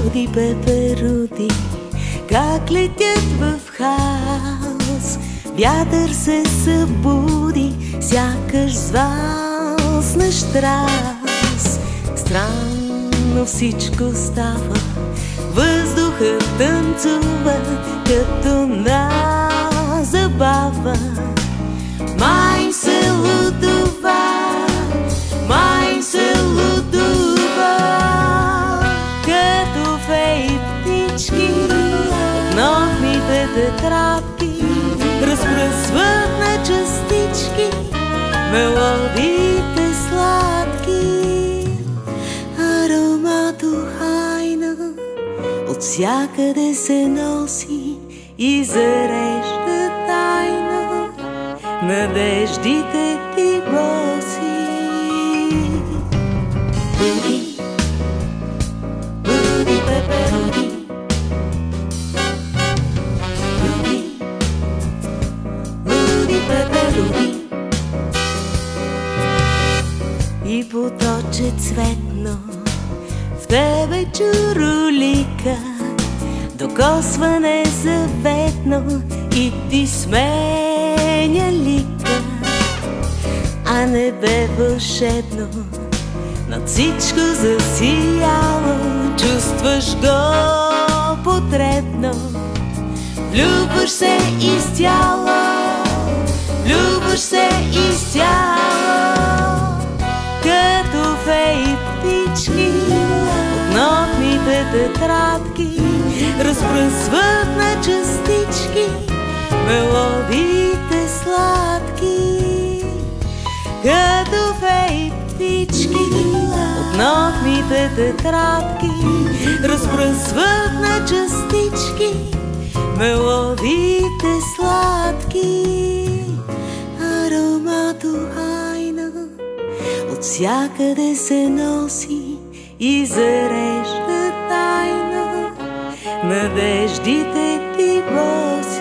Руди, Пепе, Руди, как летят в хаос. Вятър се събуди, сякаш с нащрас. Странно всичко става, въздухът танцува, като на забава. Май се лудува, май се лудува, като феи птички, новите тетрадки разпръсват на частички мелодиите сладки. Аромат ухайна отвсякъде се носи и зарежда тайна надеждите ти боси. Руди, Руди, Пепе, Руди, Руди, Руди, Пепе, Руди. И поточе цветно в тебе чуролика, докосване заветно и ти сменя лика. А небе вълшебно над всичко засияло, чувстваш го потребно, влюбваш се изцяло, влюбваш се изцяло, като феи птички от нотните тетрадки разпръсват на частички мелодиите сладки. Като феи птички от нотните тетрадки разпръсват на частички мелодиите сладки. Аромат ухайна отвсякъде се носи и зарежда тайна надеждите ти боси.